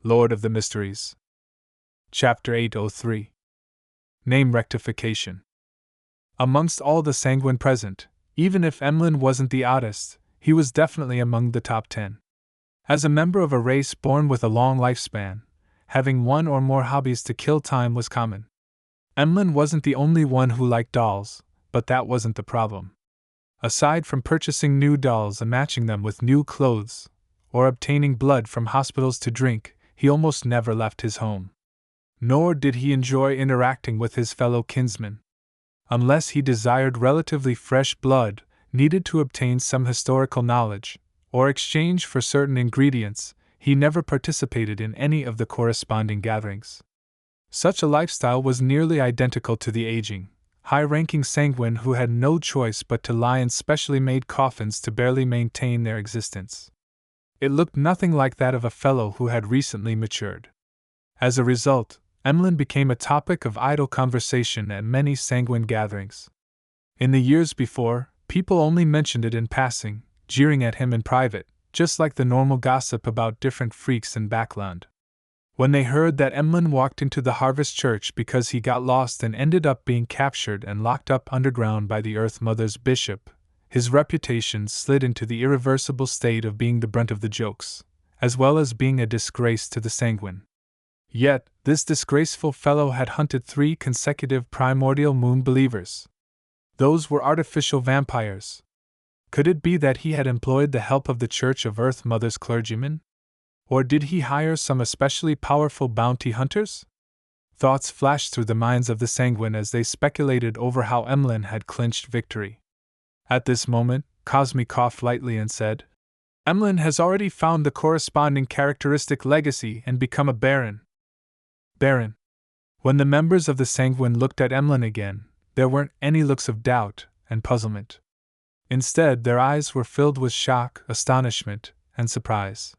Lord of the Mysteries. Chapter 803. Name Rectification. Amongst all the sanguine present, even if Emlyn wasn't the oddest, he was definitely among the top 10. As a member of a race born with a long lifespan, having one or more hobbies to kill time was common. Emlyn wasn't the only one who liked dolls, but that wasn't the problem. Aside from purchasing new dolls and matching them with new clothes, or obtaining blood from hospitals to drink, he almost never left his home. Nor did he enjoy interacting with his fellow kinsmen. Unless he desired relatively fresh blood, needed to obtain some historical knowledge, or exchange for certain ingredients, he never participated in any of the corresponding gatherings. Such a lifestyle was nearly identical to the aging, high-ranking sanguine who had no choice but to lie in specially made coffins to barely maintain their existence. It looked nothing like that of a fellow who had recently matured. As a result, Emlyn became a topic of idle conversation at many sanguine gatherings. In the years before, people only mentioned it in passing, jeering at him in private, just like the normal gossip about different freaks in Backland. When they heard that Emlyn walked into the Harvest Church because he got lost and ended up being captured and locked up underground by the Earth Mother's bishop, his reputation slid into the irreversible state of being the brunt of the jokes, as well as being a disgrace to the sanguine. Yet, this disgraceful fellow had hunted 3 consecutive primordial moon believers. Those were artificial vampires. Could it be that he had employed the help of the Church of Earth Mother's clergymen? Or did he hire some especially powerful bounty hunters? Thoughts flashed through the minds of the sanguine as they speculated over how Emlyn had clinched victory. At this moment, Cosme coughed lightly and said, "Emlyn has already found the corresponding characteristic legacy and become a baron." Baron. When the members of the sanguine looked at Emlyn again, there weren't any looks of doubt and puzzlement. Instead, their eyes were filled with shock, astonishment, and surprise.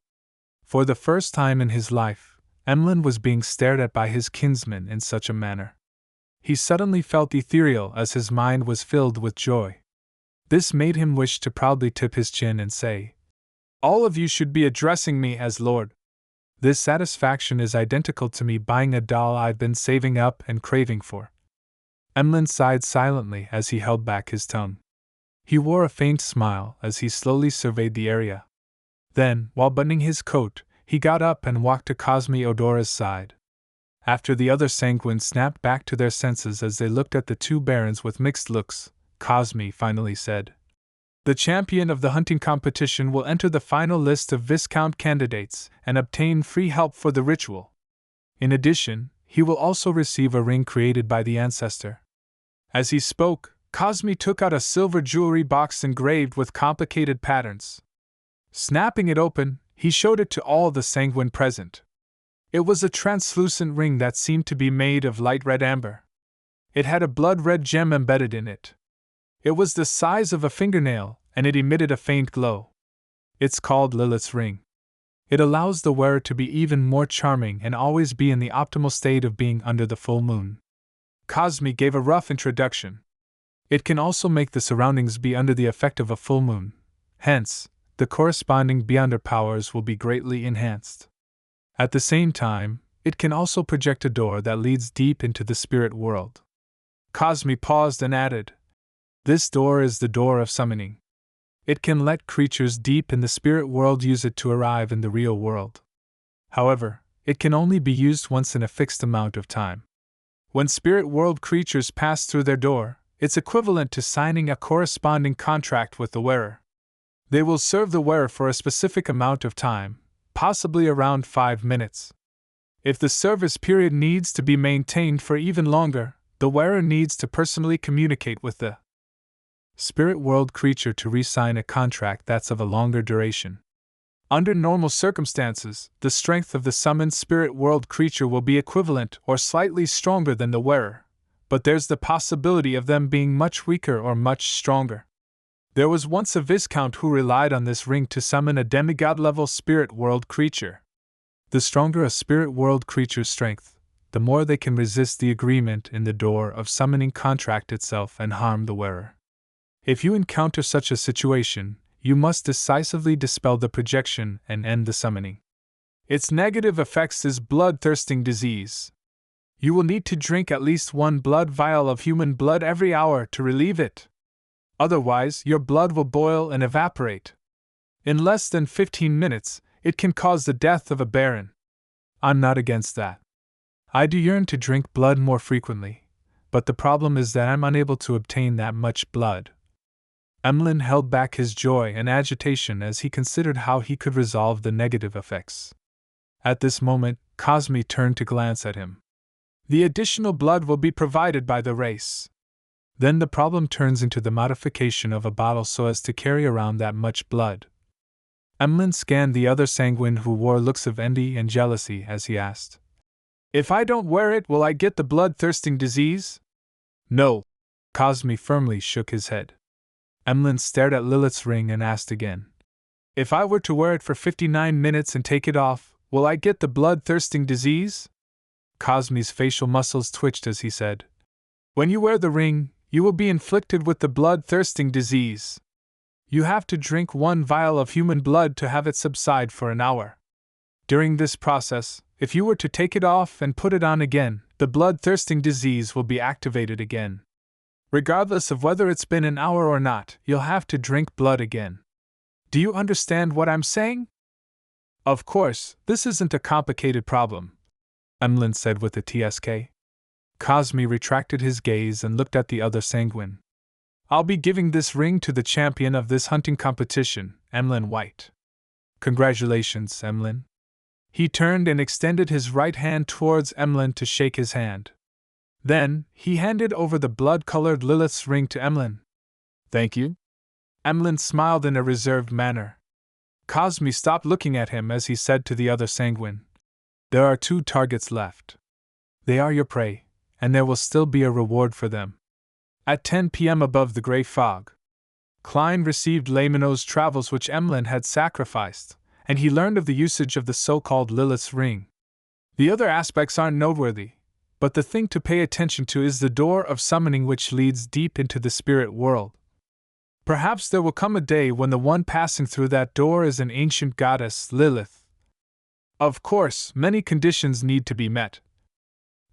For the first time in his life, Emlyn was being stared at by his kinsmen in such a manner. He suddenly felt ethereal as his mind was filled with joy. This made him wish to proudly tip his chin and say, "All of you should be addressing me as Lord. This satisfaction is identical to me buying a doll I've been saving up and craving for." Emlyn sighed silently as he held back his tongue. He wore a faint smile as he slowly surveyed the area. Then, while buttoning his coat, he got up and walked to Cosme Odora's side. After the other sanguines snapped back to their senses as they looked at the 2 barons with mixed looks, Cosme finally said, "The champion of the hunting competition will enter the final list of Viscount candidates and obtain free help for the ritual. In addition, he will also receive a ring created by the ancestor." As he spoke, Cosme took out a silver jewelry box engraved with complicated patterns. Snapping it open, he showed it to all the sanguine present. It was a translucent ring that seemed to be made of light red amber. It had a blood-red gem embedded in it. It was the size of a fingernail, and it emitted a faint glow. It's called Lilith's ring. It allows the wearer to be even more charming and always be in the optimal state of being under the full moon. Cosme gave a rough introduction. It can also make the surroundings be under the effect of a full moon. Hence, the corresponding Beyonder powers will be greatly enhanced. At the same time, it can also project a door that leads deep into the spirit world. Cosme paused and added, "This door is the door of summoning. It can let creatures deep in the spirit world use it to arrive in the real world. However, it can only be used once in a fixed amount of time. When spirit world creatures pass through their door, it's equivalent to signing a corresponding contract with the wearer. They will serve the wearer for a specific amount of time, possibly around 5 minutes. If the service period needs to be maintained for even longer, the wearer needs to personally communicate with the spirit world creature to re-sign a contract that's of a longer duration. Under normal circumstances, the strength of the summoned spirit world creature will be equivalent or slightly stronger than the wearer, but there's the possibility of them being much weaker or much stronger. There was once a Viscount who relied on this ring to summon a demigod-level spirit world creature. The stronger a spirit world creature's strength, the more they can resist the agreement in the door of summoning contract itself and harm the wearer. If you encounter such a situation, you must decisively dispel the projection and end the summoning. Its negative effects is bloodthirsting disease. You will need to drink at least 1 blood vial of human blood every hour to relieve it. Otherwise, your blood will boil and evaporate. In less than 15 minutes, it can cause the death of a baron. I'm not against that. I do yearn to drink blood more frequently, but the problem is that I'm unable to obtain that much blood. Emlyn held back his joy and agitation as he considered how he could resolve the negative effects. At this moment, Cosme turned to glance at him. The additional blood will be provided by the race. Then the problem turns into the modification of a bottle so as to carry around that much blood. Emlyn scanned the other sanguine who wore looks of envy and jealousy as he asked, "If I don't wear it, will I get the bloodthirsting disease?" "No." Cosme firmly shook his head. Emlyn stared at Lilith's ring and asked again, "If I were to wear it for 59 minutes and take it off, will I get the bloodthirsting disease?" Cosme's facial muscles twitched as he said, "When you wear the ring, you will be inflicted with the bloodthirsting disease. You have to drink 1 vial of human blood to have it subside for an hour. During this process, if you were to take it off and put it on again, the bloodthirsting disease will be activated again. Regardless of whether it's been an hour or not, you'll have to drink blood again. Do you understand what I'm saying?" "Of course, this isn't a complicated problem," Emlyn said with a TSK. Cosme retracted his gaze and looked at the other sanguine. "I'll be giving this ring to the champion of this hunting competition, Emlyn White." "Congratulations, Emlyn." He turned and extended his right hand towards Emlyn to shake his hand. Then, he handed over the blood-colored Lilith's ring to Emlyn. "Thank you." Emlyn smiled in a reserved manner. Cosme stopped looking at him as he said to the other sanguine, "There are 2 targets left. They are your prey, and there will still be a reward for them." At 10 p.m. above the gray fog, Klein received Lamino's travels which Emlyn had sacrificed, and he learned of the usage of the so-called Lilith's ring. The other aspects aren't noteworthy, but the thing to pay attention to is the door of summoning which leads deep into the spirit world. Perhaps there will come a day when the one passing through that door is an ancient goddess, Lilith. Of course, many conditions need to be met.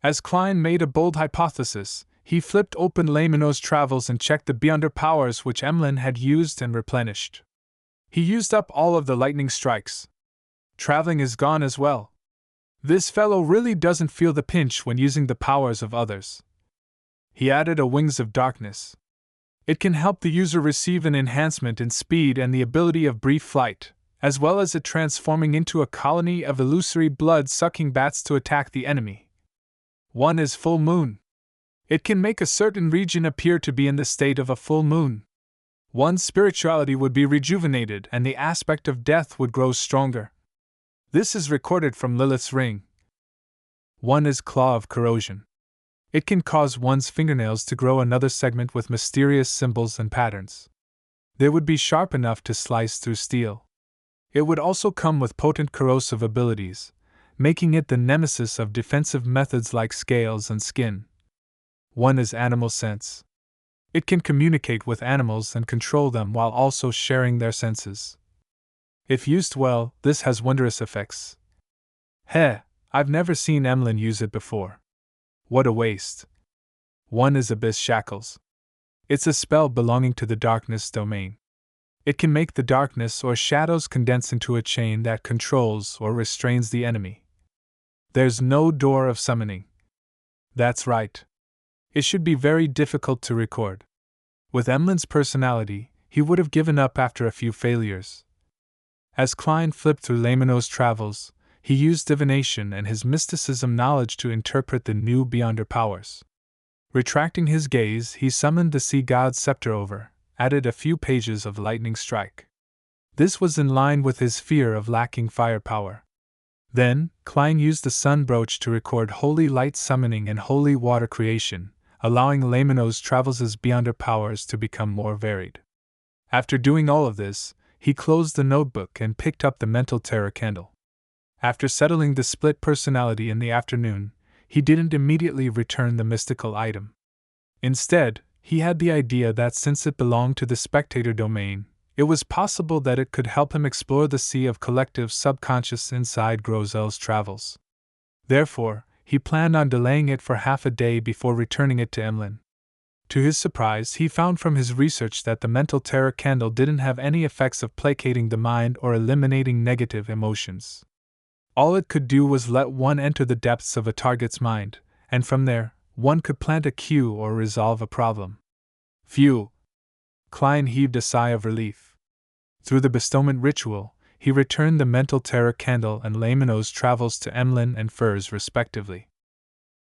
As Klein made a bold hypothesis, he flipped open Lamino's travels and checked the Beyonder powers which Emlyn had used and replenished. He used up all of the lightning strikes. Traveling is gone as well. This fellow really doesn't feel the pinch when using the powers of others. He added a Wings of Darkness. It can help the user receive an enhancement in speed and the ability of brief flight, as well as it transforming into a colony of illusory blood-sucking bats to attack the enemy. 1 is full moon. It can make a certain region appear to be in the state of a full moon. One's spirituality would be rejuvenated and the aspect of death would grow stronger. This is recorded from Lilith's ring. 1 is Claw of Corrosion. It can cause one's fingernails to grow another segment with mysterious symbols and patterns. They would be sharp enough to slice through steel. It would also come with potent corrosive abilities, making it the nemesis of defensive methods like scales and skin. 1 is Animal Sense. It can communicate with animals and control them while also sharing their senses. If used well, this has wondrous effects. I've never seen Emlyn use it before. What a waste. 1 is Abyss Shackles. It's a spell belonging to the darkness domain. It can make the darkness or shadows condense into a chain that controls or restrains the enemy. There's no door of summoning. That's right. It should be very difficult to record. With Emlyn's personality, he would have given up after a few failures. As Klein flipped through Lamino's travels, he used divination and his mysticism knowledge to interpret the new Beyonder powers. Retracting his gaze, he summoned the sea god's scepter over, added a few pages of lightning strike. This was in line with his fear of lacking firepower. Then, Klein used the sun brooch to record holy light summoning and holy water creation, allowing Lamino's travels' Beyonder powers to become more varied. After doing all of this, he closed the notebook and picked up the mental terror candle. After settling the split personality in the afternoon, he didn't immediately return the mystical item. Instead, he had the idea that since it belonged to the spectator domain, It was possible that it could help him explore the sea of collective subconscious inside Grozel's travels. Therefore, he planned on delaying it for half a day before returning it to Emlyn. To his surprise, he found from his research that the mental terror candle didn't have any effects of placating the mind or eliminating negative emotions. All it could do was let one enter the depths of a target's mind, and from there, one could plant a cue or resolve a problem. Phew! Klein heaved a sigh of relief. Through the bestowment ritual, he returned the mental terror candle and Lamino's travels to Emlyn and Furs respectively.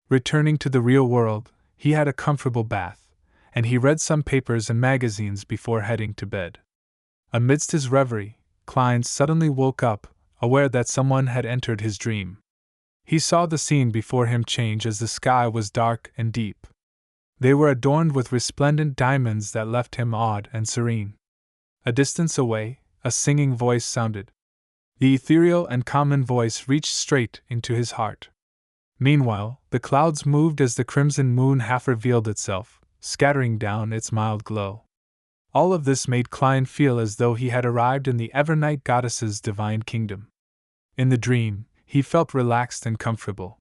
Returning to the real world, he had a comfortable bath, and he read some papers and magazines before heading to bed. Amidst his reverie, Klein suddenly woke up, aware that someone had entered his dream. He saw the scene before him change as the sky was dark and deep. They were adorned with resplendent diamonds that left him awed and serene. A distance away, a singing voice sounded. The ethereal and common voice reached straight into his heart. Meanwhile, the clouds moved as the crimson moon half revealed itself, scattering down its mild glow. All of this made Klein feel as though he had arrived in the Evernight goddess's divine kingdom. In the dream, he felt relaxed and comfortable.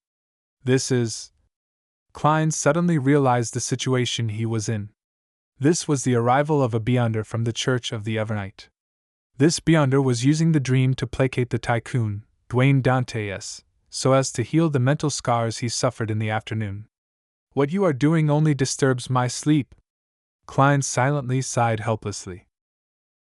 Klein suddenly realized the situation he was in. This was the arrival of a Beyonder from the Church of the Evernight. This Beyonder was using the dream to placate the tycoon, Dwayne Dantes, so as to heal the mental scars he suffered in the afternoon. "What you are doing only disturbs my sleep." Klein silently sighed helplessly.